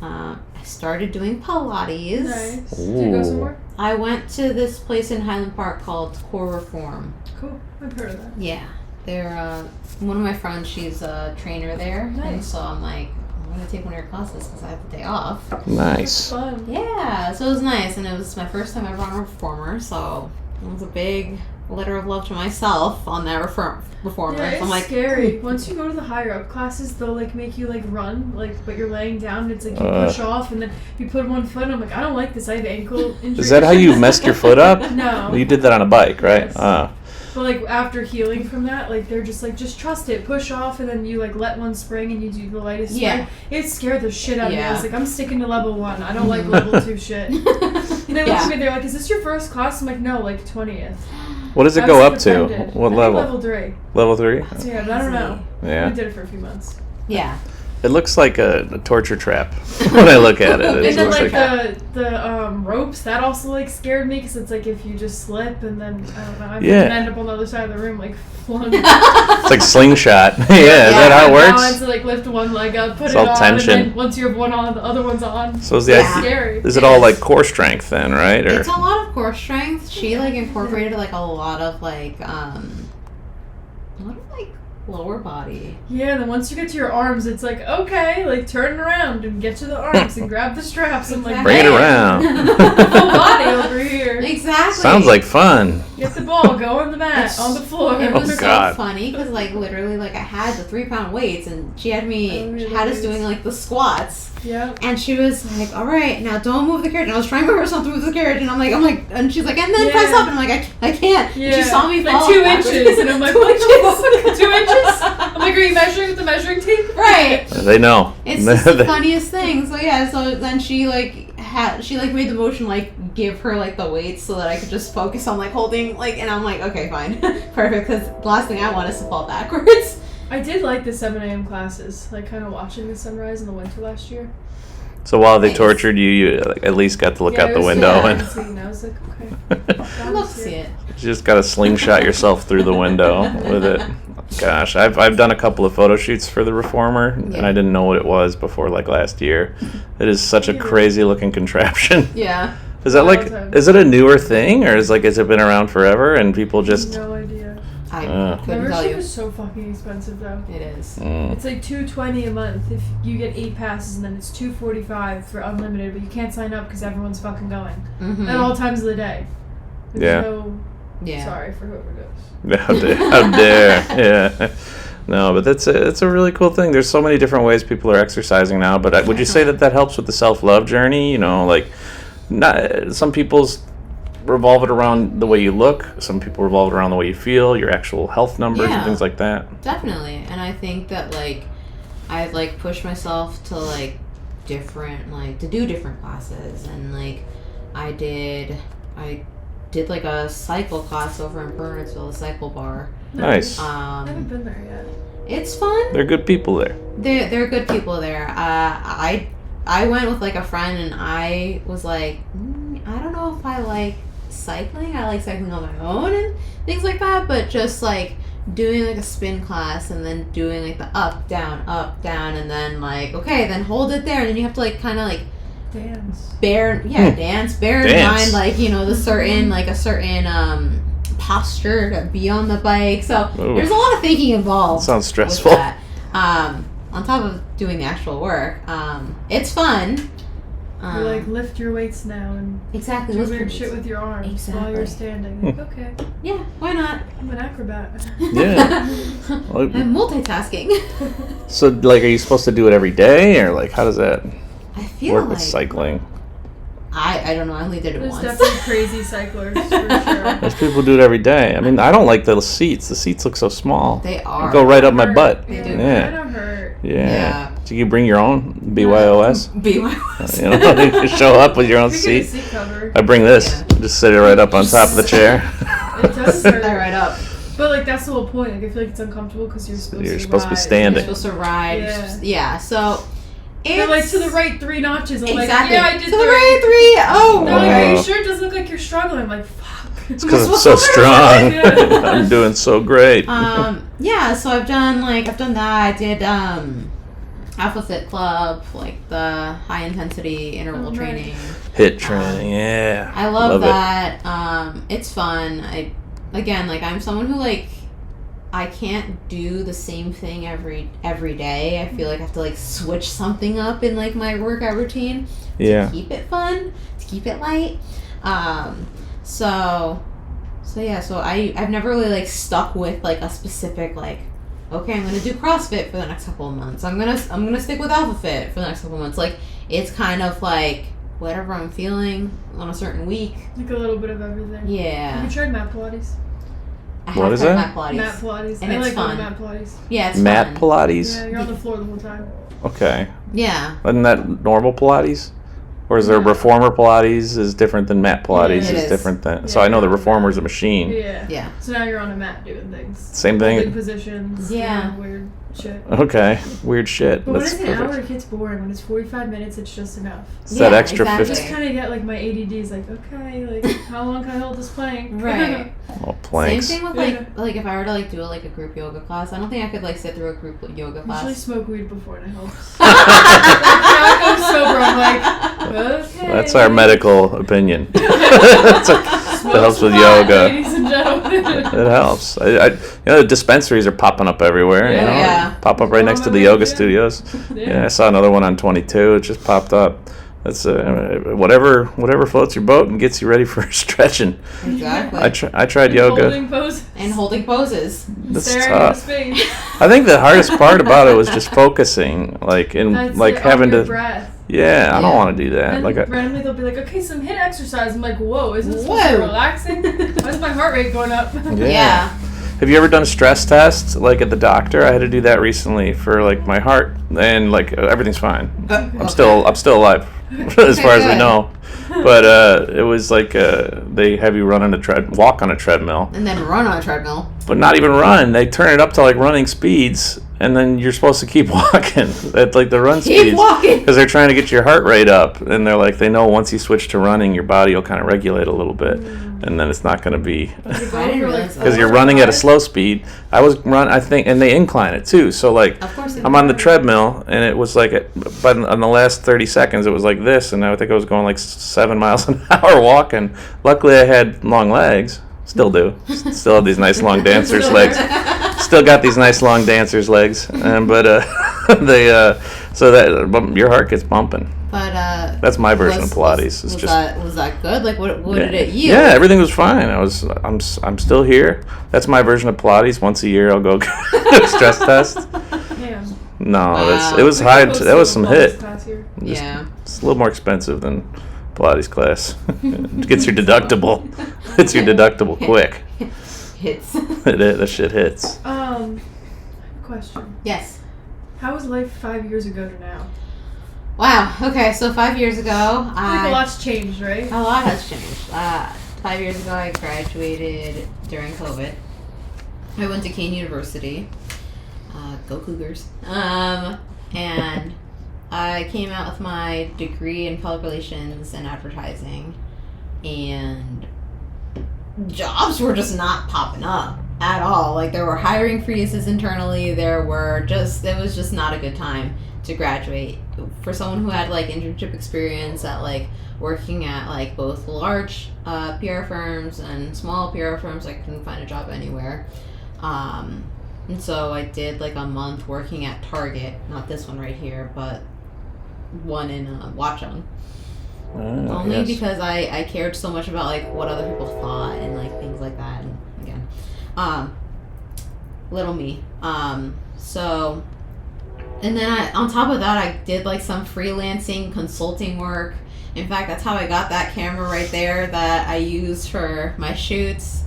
I started doing Pilates. Nice. Did you go Ooh. somewhere? I went to this place in Highland Park called Core Reform. Cool. I've heard of that. Yeah. They're one of my friends, she's a trainer there. And Nice. so I'm like, I'm going to take one of your classes because I have the day off. Nice. Fun. Yeah, so it was nice, and it was my first time ever on a reformer, so it was a big letter of love to myself on that reformer. Yeah, it's So I'm like, scary. Once you go to the higher up classes, they'll like make you like run, like but you're laying down. And it's like you push off, and then you put one foot. And I'm like, I don't like this. I have ankle injury. Is that how you messed your foot up? No. You did that on a bike, right? Yes. But like after healing from that, like they're just like, just trust it, push off, and then you like let one spring and you do the lightest spring. Yeah. It scared the shit out of me. I Yeah. was like, I'm sticking to level 1. I don't like level 2 shit. And they looked at me, they're like, is this your first class? I'm like, no, like 20th. What does it I go was up to? independent. What I think level? Level 3. Level 3? So yeah, but I don't know. Yeah. We did it for a few months. yeah. It looks like a torture trap when I look at it. It And then looks like the ropes, that also like scared me because it's like if you just slip and then I don't know, I Yeah. end up on the other side of the room like flung. it's like slingshot. Yeah, is that how it Balance works? to like lift one leg up, put It's it all on, tension. and then once you have one on, the other one's on. So is the Yeah. Scary. is it all like core strength then, right? Or It's a lot of core strength. She like incorporated like a lot of like lower body. Yeah, and then once you get to your arms, it's like, okay, like turn around and get to the arms and grab the straps. I'm like, bring it around. full body over here. Exactly. Sounds like fun. Get the ball, go on the mat, It's- on the floor. It was God. so funny because like literally like I had the 3-pound weights and she had Oh, had us yes. doing like the squats. Yeah. And she was like, all right, now don't move the carriage. And I was trying to move herself to move the carriage. And I'm like, and she's like, and then press up. And I'm like, I can't. Yeah. And she saw me like fall 2 backwards. inches, and I'm like, 2 what? inches. 2 inches? I'm like, are you measuring with the measuring tape? Right. They know. It's just the funniest thing. So yeah, so then she like made the motion like give her like the weights so that I could just focus on like holding like, and I'm like, okay, fine. Perfect, because the last thing I want is to fall backwards. I did like the 7 a.m. classes, like kind of watching the sunrise in the winter last year. So while they Nice. tortured you, you like, at least got to look out it the was window cool. and And I was like, okay. I'd love to see it. you just got to slingshot yourself through the window with it. Gosh, I've done a couple of photo shoots for the Reformer, and I didn't know what it was before like last year. It is such a crazy looking contraption. Yeah. Is that like, is it a newer thing, or has it been around forever and people just? No idea. I couldn't tell Membership you. is so fucking expensive though. It is. It's like $220 a month if you get 8 passes, and then it's $245 for unlimited. But you can't sign up because everyone's fucking going Mm-hmm. at all times of the day. There's Yeah. no Yeah. sorry for whoever goes. How dare? How dare? Yeah. No, but it's a really cool thing. There's so many different ways people are exercising now. But would you say that helps with the self-love journey? You know, like, not some people's revolve it around the way you look. Some people revolve it around the way you feel, your actual health numbers Yeah. and things like that. Definitely. And I think that like I've like pushed myself to like different like to do different classes, and like I did like a cycle class over in Burnsville, a cycle bar. Nice. I haven't been there yet. It's fun. They're good people there. They're good people there. I went with like a friend, and I was like, I don't know if I like cycling. I like cycling on my own and things like that, but just like doing like a spin class and then doing like the up down, and then like okay, then hold it there, and then you have to like kind of like Dance. Bear in Dance. mind, like, you know, a certain posture to be on the bike. So Ooh. there's a lot of thinking involved. Sounds with stressful. that. On top of doing the actual work, it's fun. You like lift your weights now and Exactly. do lift weird your shit with your arms Exactly. while you're standing. Like, okay, Yeah, why not? I'm an acrobat. Yeah. Well, I'm multitasking. so, like, are you supposed to do it every day, or like, how does that I feel work like with cycling? I don't know. I only did it There's once. definitely crazy cyclers for sure. There's people who do it every day. I mean, I don't like the seats. The seats look so small. They are. Go right up my butt. They do. They don't hurt. Yeah. Do you bring your own BYOS? BYOS. You know, you show up with your own We get a seat. seat cover. I bring this. Just sit it right up on top of the chair. It does Sit hurt. that right up. But like that's the whole point. Like I feel like it's uncomfortable because you're supposed to be ride. standing. You're supposed to ride. Yeah. Yeah. So. They're like to the right 3 notches. I'm Exactly. like, yeah, I did to the three. right 3. Oh. They're like, Oh. are you sure? It doesn't look like you're struggling. I'm like, fuck. It's because I'm so strong. Yeah. I'm doing so great. Yeah. So I've done that. I did Alpha Fit Club, like the high intensity interval Oh, right. training. HIIT training, yeah. I love it. that. It's fun. I'm someone who I can't do the same thing every day. I feel like I have to switch something up in my workout routine Yeah. to keep it fun, to keep it light. So I've never really stuck with a specific okay, I'm gonna do CrossFit for the next couple of months. I'm gonna stick with Alpha Fit for the next couple of months. It's kind of whatever I'm feeling on a certain week. Like a little bit of everything. Yeah. Have you tried mat Pilates? What is that? Mat Pilates. Mat Pilates. And I it's like fun. mat Pilates. Yeah, it's Mat fun. Pilates? Yeah, you're on the floor the whole time. Okay. Yeah. Isn't that normal Pilates? Or is there Yeah. reformer Pilates is different than mat Pilates Yeah, is it is. different than... Yeah, so I know the you're on reformer's mat. a machine. Yeah. Yeah. So now you're on a mat doing things. Same Holding thing? positions. Yeah. doing weird shit. Okay. Weird shit. But when That's it's an perfect. hour, it gets boring. When it's 45 minutes, it's just enough. It's that Yeah, extra exactly. I just 50... kind of get my ADD is okay, how long can I hold this plank? Right. Oh, planks. Same thing with Yeah. if I were to do a group yoga class, I don't think I could sit through a group yoga I class. usually smoke weed before and it helps. Now I'm sober. I'm okay. That's our medical opinion. That helps with yoga. Ladies and gentlemen. It helps. The dispensaries are popping up everywhere. Yeah. Yeah. Pop up right next to the yoga studios. Yeah, I saw another one on 22. It just popped up. That's whatever floats your boat and gets you ready for stretching. Exactly. I tried yoga. Holding pose. And holding poses. This is Staring into tough. space. I think the hardest part about it was just focusing, That's it, having on your to. breath. Yeah, I don't Yeah. want to do that. And randomly they'll be like, okay, some HIIT exercise. I'm like, whoa, is this supposed to Whoa. be relaxing? Why is my heart rate going up? Yeah. Have you ever done a stress test, at the doctor? I had to do that recently for my heart, and everything's fine. I'm still alive, as far as we good. know. But it was they have you walk on a treadmill, And then run on a treadmill. but not even run. They turn it up to running speeds, and then you're supposed to keep walking at the run Keep speeds walking. because they're trying to get your heart rate up, and they're they know once you switch to running, your body will kind of regulate a little bit, and then it's not going to be. I didn't realize that. Because you're running at a slow speed. I think, and they incline it too. So Of course they I'm on the treadmill, and it was but on the last 30 seconds, it was like this, and I think I was going 7 miles an hour walking. Luckily, I had long legs. Still do. Still have these nice long dancer's legs. Still got these nice long dancer's legs. So that your heart gets bumping. But That's my version of Pilates. Was that good? What did it yield? Yeah, everything was fine. I'm still here. That's my version of Pilates. Once a year, I'll go get a stress test. Damn. No, Wow. it was We high. could That was some post hit. a class here. Yeah. It's a little more expensive than Pilates class. It gets your deductible. It's your deductible quick. Hits. That shit hits. I have a question. Yes. How was life 5 years ago to now? Wow. Okay, so 5 years ago, I think a lot's changed, right? A lot has changed. 5 years ago, I graduated during COVID. I went to Kane University. Go Cougars. And I came out with my degree in public relations and advertising. And jobs were just not popping up. at all. Like, there were hiring freezes internally. It was just not a good time to graduate. For someone who had, like, internship experience at, like, working at, like, both large PR firms and small PR firms, I couldn't find a job anywhere. And so I did, like, a month working at Target. Not this one right here, but one in Watchung. Only because I cared so much about, like, what other people thought and, like, things like that. And again, little me. So, and then on top of that, I did, like, some freelancing consulting work. In fact, that's how I got that camera right there that I use for my shoots.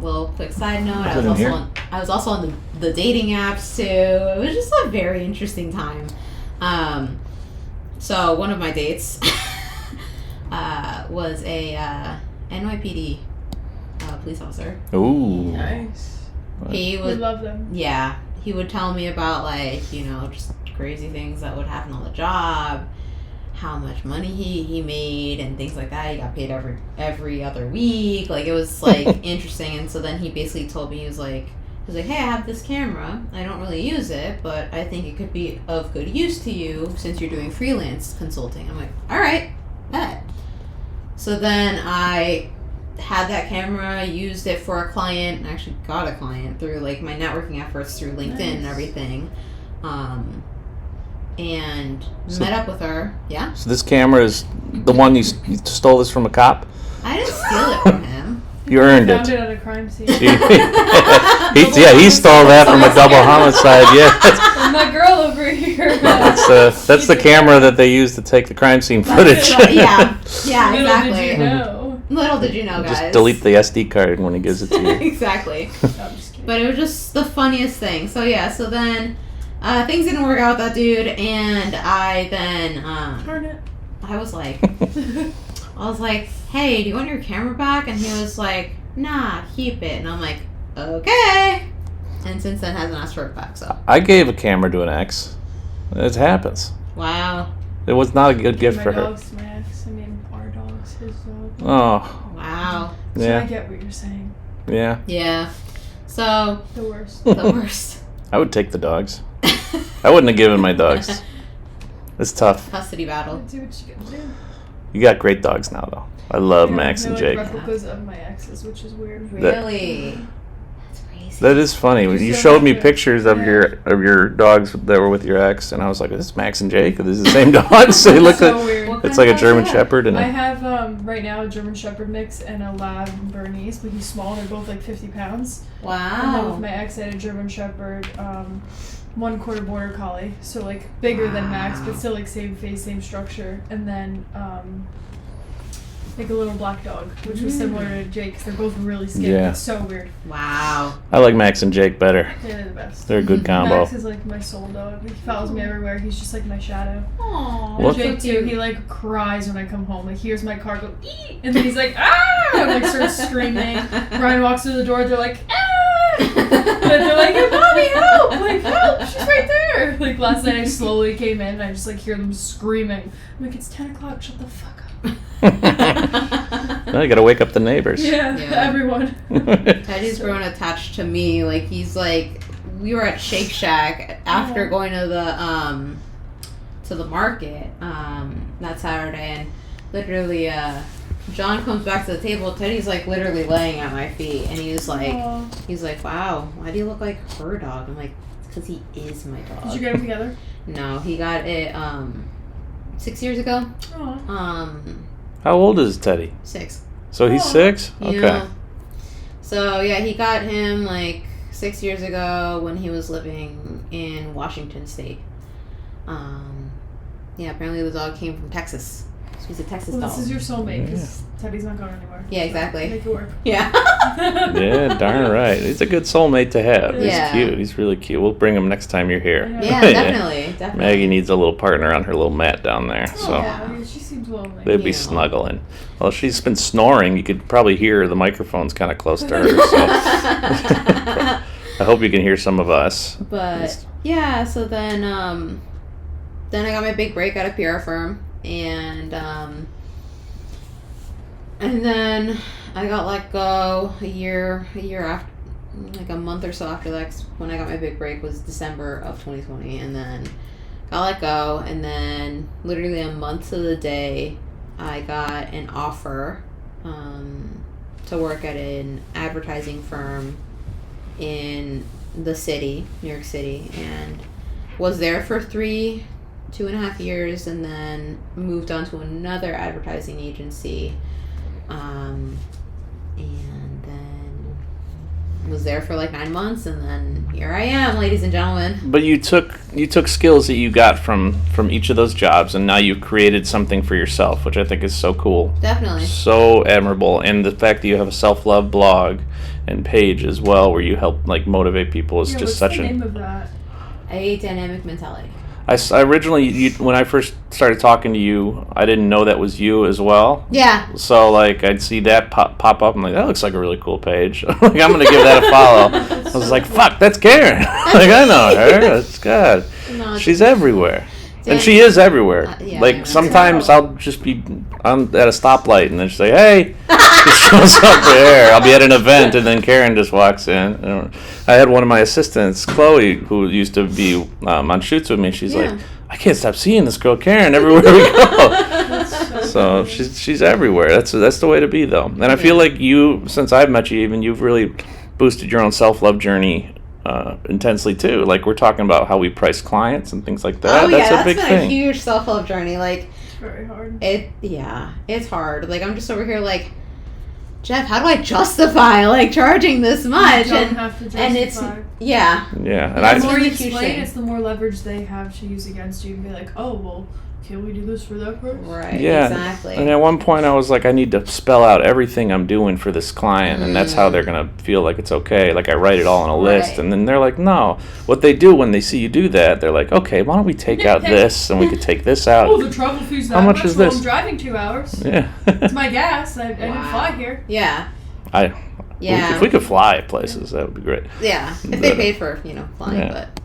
Little quick side note, I was also on the dating apps too. It was just a very interesting time. So one of my dates was a NYPD police officer. Ooh. Nice. We love them. Yeah, he would tell me about, like, you know, just crazy things that would happen on the job, how much money he made and things like that. He got paid every other week. Like, it was, like, interesting. And so then he basically told me, he was like, hey, I have this camera. I don't really use it, but I think it could be of good use to you since you're doing freelance consulting. I'm like, all right, bet. So then I had that camera, used it for a client, and actually got a client through, like, my networking efforts through LinkedIn and everything. And met up with her. Yeah. So this camera is the one you stole this from a cop? I didn't steal it from him. You earned Found it. it at a crime scene. he stole that from a double homicide. Yeah. And that girl over here. That's the camera that they use to take the crime scene footage. Yeah, exactly. Little did you know. Little did you know, guys. Just delete the SD card when he gives it to you. Exactly. I'm just kidding. But it was just the funniest thing. So yeah, so then things didn't work out with that dude, and I then Darn it. I was like, hey, do you want your camera back? And he was like, nah, keep it. And I'm like, okay. And since then hasn't asked for it back. So I gave a camera to an ex. It happens. wow. It was not a good gift My for her. dog's my ex. I mean, our dog's his dog. Oh. Wow. So I Yeah. get what you're saying. Yeah. Yeah. So The worst. the worst. I would take the dogs. I wouldn't have given my dogs. It's tough. Custody battle. Do what you gotta do. You got great dogs now, though. I love Max they're and like Jake. replicas of my exes, which is weird. Really? That's crazy. That is funny. You So showed me accurate. pictures of Yeah. your dogs that were with your ex, and I was like, "Is this Max and Jake? This is the same dogs." They look so like weird. What it's kind like a of German dog is that? Shepherd and I a have right now a German Shepherd mix and a Lab Bernese, but he's small. They're both like 50 pounds. And then with Wow. my ex, I had a German Shepherd, 1/4 Border Collie, so like bigger than Max, but still like same face, same structure. And then like a little black dog, which was similar to Jake, 'cause they're both really skinny. Yeah. It's so weird. Wow. I like Max and Jake better. They're the best. They're a good combo. Max is like my soul dog. He follows me everywhere. He's just like my shadow. Aww. And What- Jake too. He like cries when I come home. Like hears my car go ee, and then he's like ah, and like starts screaming. Brian walks through the door. They're like ah, and they're like hey, mommy help! I'm like help! She's right there. Like last night I slowly came in and I just like hear them screaming. I'm like it's 10 o'clock. Shut the fuck up. Now you gotta wake up the neighbors. Yeah, Yeah. everyone. Teddy's grown attached to me. Like, he's like, we were at Shake Shack after going to the market that Saturday, and literally John comes back to the table. Teddy's like literally laying at my feet, and he's like, Aw. wow, why do you look like her dog? I'm like, because he is my dog. Did you get them together? No, he got it 6 years ago. Aw. How old is Teddy? 6. So he's Aw. 6? Okay. Yeah. So yeah, he got him like 6 years ago when he was living in Washington State. Yeah, apparently the dog came from Texas. So he's a Texas Well, dog. this is your soulmate because Teddy's not going anywhere. Yeah, exactly. Make it work. Yeah. Yeah, darn right. He's a good soulmate to have. Yeah. He's cute. He's really cute. We'll bring him next time you're here. Yeah, definitely. Maggie needs a little partner on her little mat down there. So Yeah, she seems lonely. they'd be Yeah. snuggling. Well, she's been snoring. You could probably hear the microphone's kind of close to her. So I hope you can hear some of us. But yeah, so then I got my big break at a PR firm, and then I got let go a year after, like a month or so after that. 'Cause when I got my big break was December of 2020, and then got let go, and then literally a month to the day, I got an offer to work at an advertising firm in the city, New York City, and was there for 2.5 years, and then moved on to another advertising agency, and then was there for like 9 months, and then here I am, ladies and gentlemen. But you took skills that you got from each of those jobs, and now you've created something for yourself, which I think is so cool. Definitely. So admirable. And the fact that you have a self-love blog and page as well, where you help like motivate people, is just such the name of that? A dynamic mentality. I originally, when I first started talking to you, I didn't know that was you as well. Yeah. So, like, I'd see that pop up. I'm like, that looks like a really cool page. Like, I'm going to give that a follow. I was like, fuck, that's Karen. Like, I know her. That's good. No, She's everywhere. Dan, and she is everywhere. Yeah, like, sometimes I'll just be at a stoplight and then she'll say, hey. She shows up there. I'll be at an event and then Karen just walks in. I had one of my assistants, Chloe, who used to be on shoots with me. She's like, I can't stop seeing this girl Karen everywhere we go. So she's everywhere. That's the way to be, though. And I feel like you, since I've met you, even you've really boosted your own self-love journey intensely too. Like, we're talking about how we price clients and things like that. Oh, That's yeah, a big that's been thing. a huge self-help journey. Like, It's very hard. It's hard. Like, I'm just over here like, Jeff, how do I justify like charging this much? You don't have to justify. And it's yeah. Yeah, and The That's more really you huge explain, thing. it's the more leverage they have to use against you and be like, oh, well, can we do this for that price? Right. Yeah, Exactly. and at one point I was like, I need to spell out everything I'm doing for this client, and that's how they're gonna feel like it's okay. Like, I write it all on a list, Right. and then they're like, no. What they do when they see you do that, they're like, okay, why don't we take out this, and we could take this out. Oh, the travel fee's that How much is well, this? I'm driving 2 hours. Yeah. It's my gas. I didn't fly here. Yeah. If we could fly places, that would be great. Yeah. If they paid for flying, Yeah. but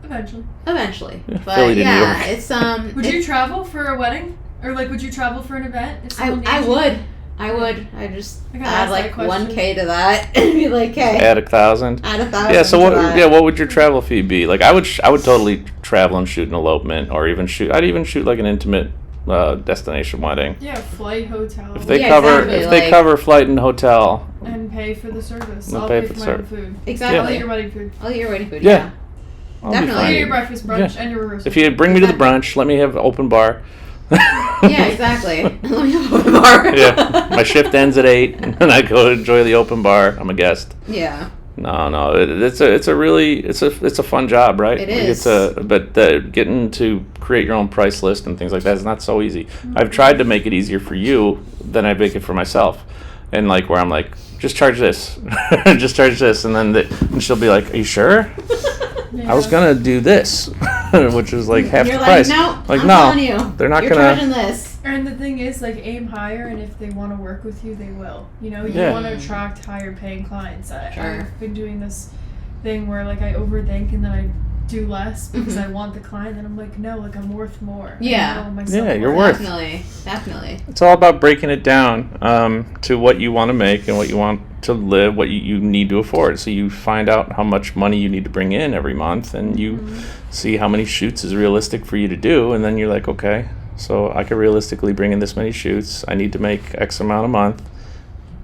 Eventually. Philly But to New yeah, York. it's Would you travel for a wedding? Or, like, would you travel for an event? If someone I needs you? would. I would. I just I gotta add ask like that question. 1K to that and be like, hey, Add 1,000. add 1,000. Yeah. So to what? that. Yeah. What would your travel fee be? Like, I would totally travel and shoot an elopement, or even shoot. I'd even shoot like an intimate destination wedding. Yeah, flight, hotel. If they Yeah, cover exactly, if they like- cover flight and hotel. And pay for the service. They'll I'll pay pay for for the my own service. food. Exactly. I'll eat your wedding food. I'll eat your wedding food. Yeah. I'll be Definitely. I'll fine. eat your breakfast, brunch, and your rehearsal. If you bring me to the brunch, let me have open bar. Yeah, exactly. Let me have open bar. Yeah, my shift ends at 8, and I go enjoy the open bar. I'm a guest. Yeah. No, it's a fun job, right? It Like, is. but getting to create your own price list and things like that is not so easy. I've tried to make it easier for you than I make it for myself, and like where I'm like, just charge this, just charge this, and then and she'll be like, are you sure? Yeah. I was gonna do this, which is like half You're the like, price. no, Like, I'm no, telling you, they're not you're gonna. charging this. And the thing is, like, aim higher, and if they want to work with you, they will. You know, you Yeah. want to attract higher paying clients. Sure. I've been doing this thing where, like, I overthink and then I do less because I want the client, and I'm like, no, like, I'm worth more. Yeah. I know myself Yeah, you're worth. worth. Definitely. It's all about breaking it down to what you want to make and what you want to live, what you need to afford. So you find out how much money you need to bring in every month, and you see how many shoots is realistic for you to do, and then you're like, okay, so I could realistically bring in this many shoots. I need to make X amount a month.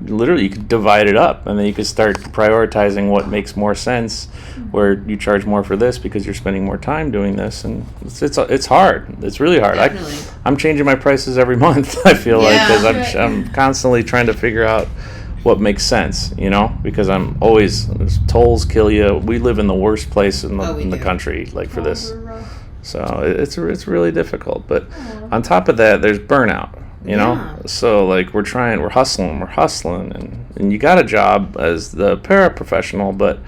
Literally, you could divide it up, and then you could start prioritizing what makes more sense, where you charge more for this because you're spending more time doing this, and it's hard. It's really hard. Definitely. I'm changing my prices every month. I feel like, Yeah. because I'm constantly trying to figure out what makes sense, because I'm always, tolls kill you. We live in the worst place in the, Oh, we in the do. country, like for this. We're rough. So it's really difficult. But on top of that, there's burnout. Yeah. So like we're hustling, and you got a job as the paraprofessional, but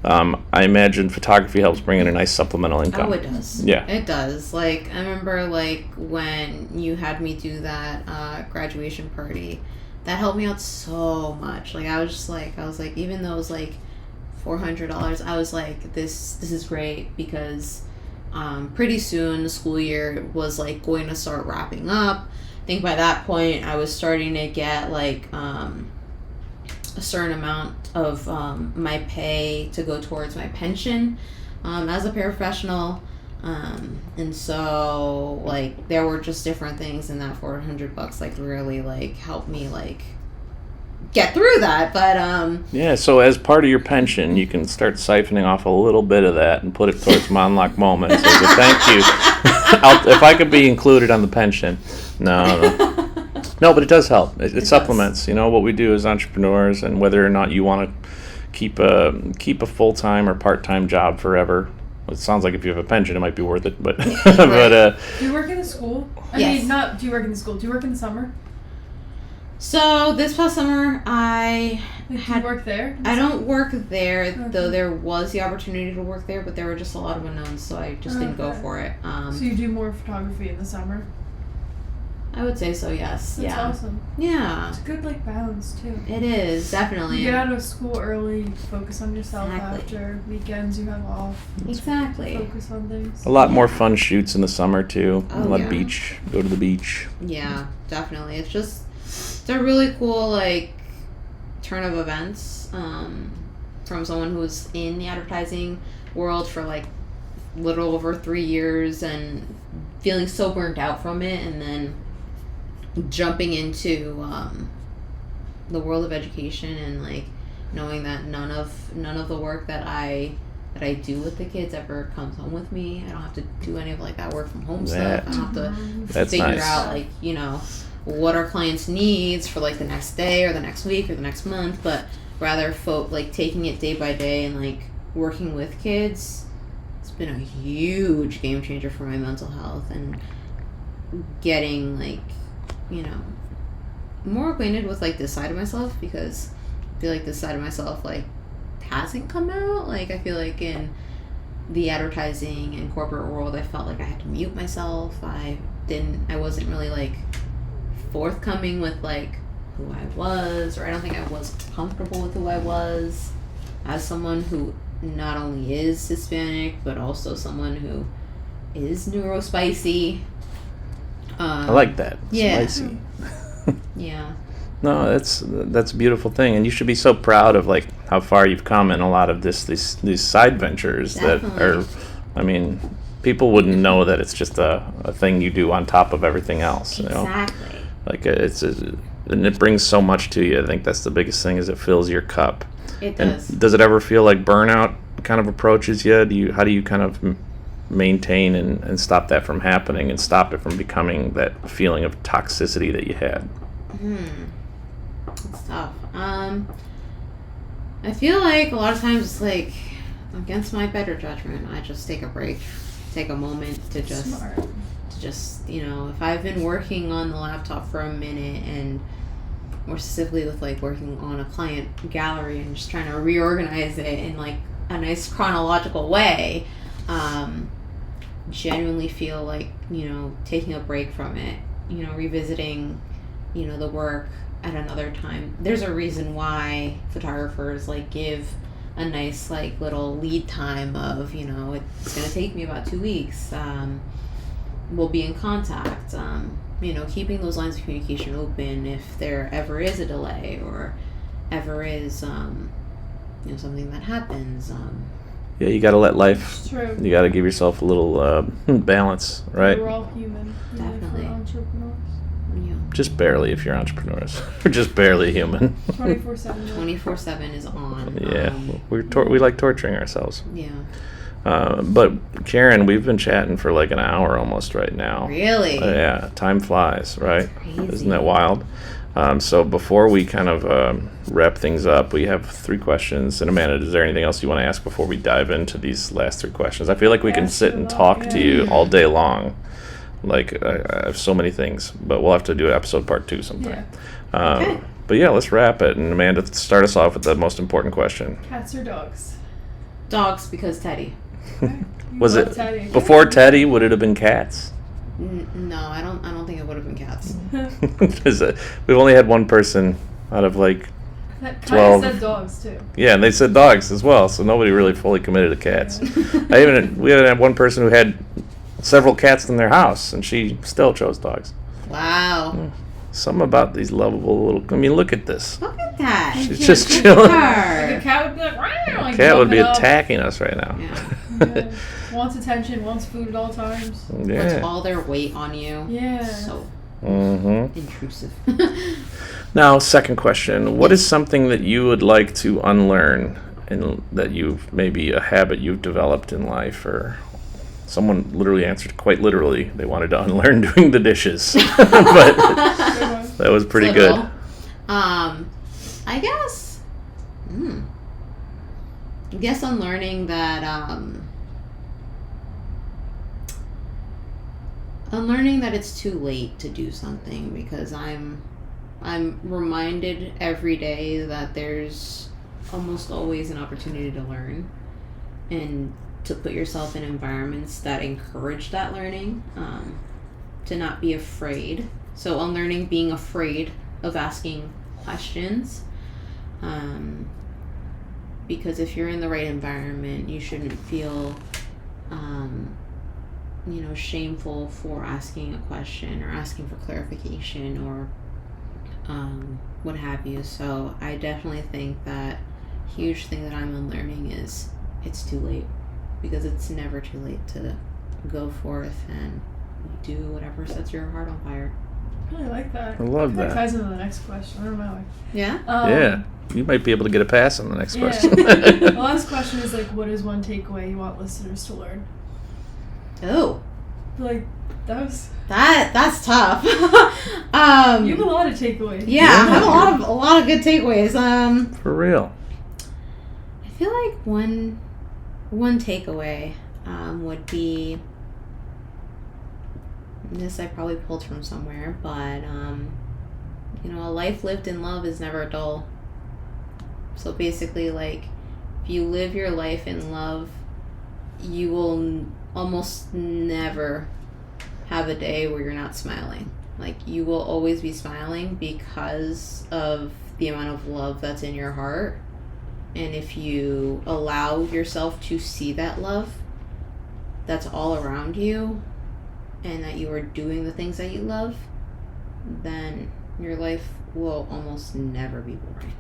I imagine photography helps bring in a nice supplemental income. Oh, it does. Yeah. It does. Like, I remember, like, when you had me do that graduation party, that helped me out so much. Like, I was like, even though it was, like, $400, I was like, this is great, because pretty soon the school year was, like, going to start wrapping up. think by that point I was starting to get like a certain amount of my pay to go towards my pension as a paraprofessional. And so like there were just different things, and that $400 like really like helped me like get through that. But yeah, so as part of your pension you can start siphoning off a little bit of that and put it towards Mondlock moments as a thank you. If I could be included on the pension. No, but it does help. It supplements, you know, what we do as entrepreneurs, and whether or not you want to keep a full-time or part-time job forever. It sounds like if you have a pension, it might be worth it, but but do you work in the school? Yes. Do you work in the school? Do you work in the summer? So this past summer I Do you work there? I don't work there, though there was the opportunity to work there, but there were just a lot of unknowns, so I just didn't go for it. So you do more photography in the summer? I would say so, yes. That's awesome. Yeah. It's a good like balance too. It is, definitely. You get out of school early, focus on yourself Exactly. after weekends you have off. Exactly. Focus on things. a lot more fun shoots in the summer too. Oh, A lot yeah. of beach, go to the beach. Yeah, definitely. It's a really cool like turn of events from someone who was in the advertising world for like little over 3 years and feeling so burnt out from it, and then jumping into the world of education and like knowing that none of the work that I do with the kids ever comes home with me. I don't have to do any of like that work from home stuff. I don't have to That's figure nice. out like, you know, what our clients' needs for like the next day or the next week or the next month, but rather like taking it day by day and like working with kids. It's been a huge game changer for my mental health and getting like, you know, more acquainted with like this side of myself, because I feel like this side of myself like hasn't come out. Like I feel like in the advertising and corporate world I felt like I had to mute myself. I wasn't really like forthcoming with like who I was, or I don't think I was comfortable with who I was as someone who not only is Hispanic but also someone who is neurospicy. I like that. Yeah. Spicy. Yeah. No, that's a beautiful thing, and you should be so proud of like how far you've come in a lot of these side ventures. Definitely. That are, I mean, people wouldn't know that it's just a thing you do on top of everything else. You know, Exactly. like and it brings so much to you. I think that's the biggest thing, is it fills your cup. It And does. does it ever feel like burnout kind of approaches you? How do you kind of maintain and stop that from happening and stop it from becoming that feeling of toxicity that you had? It's tough. I feel like a lot of times it's like against my better judgment, I just take a break, take a moment to just, you know, if I've been working on the laptop for a minute, and more specifically with like working on a client gallery and just trying to reorganize it in like a nice chronological way, genuinely feel like, you know, taking a break from it, you know, revisiting, you know, the work at another time. There's a reason why photographers like give a nice like little lead time of, you know, it's going to take me about 2 weeks. We'll be in contact. You know, keeping those lines of communication open if there ever is a delay or ever is, you know, something that happens. Yeah, you got to let life. It's true. You got to give yourself a little balance, right? We're all human. even if Definitely. we're entrepreneurs. Yeah. Just barely if you're entrepreneurs. We're just barely human. 24/7. 24/7 is on. Yeah, we like torturing ourselves. Yeah. But Karen, we've been chatting for like an hour almost right now. Really? Yeah, time flies, right? Crazy. Isn't that wild? So before we kind of wrap things up, we have 3 questions. And Amanda, is there anything else you want to ask before we dive into these last 3 questions? I feel like we can sit and talk to you all day long. Like, I have so many things, but we'll have to do episode part 2 sometime. Okay. But yeah, let's wrap it. And Amanda, start us off with the most important question. Cats or dogs? Dogs, because Teddy. Okay. You Was love it Teddy. before Teddy? Would it have been cats? No, I don't think it would have been cats. We've only had one person out of like That kind 12. of said dogs too. Yeah, and they said dogs as well, so nobody really fully committed to cats. We even had one person who had several cats in their house, and she still chose dogs. Wow. Something about these lovable little. I mean, look at this. Look at that. She's just chilling. Like a cat would be like, "Wow," like Cat would be jumping up. attacking us right now. Yeah. Yeah. Wants attention, wants food at all times. Puts Yeah. all their weight on you. Yeah. So intrusive. Now, second question: what is something that you would like to unlearn, and that you've maybe a habit you've developed in life, or someone literally answered quite literally they wanted to unlearn doing the dishes, but that was pretty good. I guess. I guess I'm learning that. I'm learning that it's too late to do something, because I'm reminded every day that there's almost always an opportunity to learn and to put yourself in environments that encourage that learning, to not be afraid. So I'm learning being afraid of asking questions, because if you're in the right environment, you shouldn't feel shameful for asking a question or asking for clarification or what have you. So I definitely think that huge thing that I'm unlearning is it's too late, because it's never too late to go forth and do whatever sets your heart on fire. I really like that. I love That that. ties into the next question. I don't know. Yeah? Yeah, you might be able to get a pass on the next question. The last question is like, what is one takeaway you want listeners to learn? Oh. Like, that's tough. you have a lot of takeaways. Yeah, I have a lot of good takeaways. For real. I feel like one takeaway would be, this I probably pulled from somewhere, but a life lived in love is never dull. So basically, like, if you live your life in love, you will almost never have a day where you're not smiling. Like, you will always be smiling because of the amount of love that's in your heart. And if you allow yourself to see that love that's all around you, and that you are doing the things that you love, then your life will almost never be boring.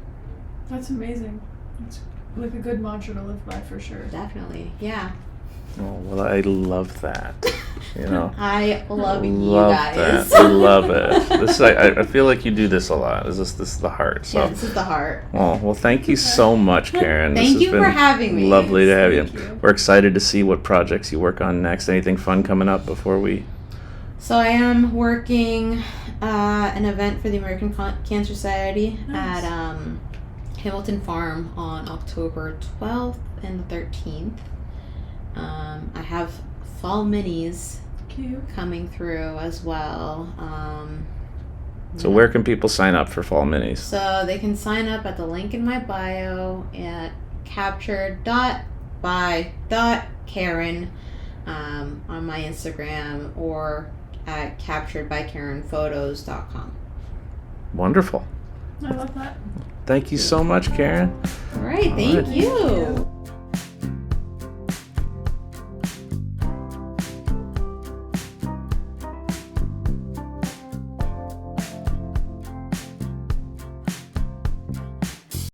That's amazing. It's like a good mantra to live by for sure. Definitely, yeah. Oh, well, I love that. I love you love guys. that. I love it. This I feel like you do this a lot. This is the heart. So. Yeah, this is the heart. Well, thank you so much, Karen. Thank this you has for been having me. Lovely to have Thank you. you. We're excited to see what projects you work on next. Anything fun coming up before we? So I am working an event for the American Cancer Society Nice. at Hamilton Farm on October 12th and the 13th. I have fall minis Cute. coming through as well. So where can people sign up for Fall Minis? So they can sign up at the link in my bio at captured.by.karen on my Instagram, or at capturedbykarenphotos.com. Wonderful. I love that. Thank you so much, Karen. All right, thank you.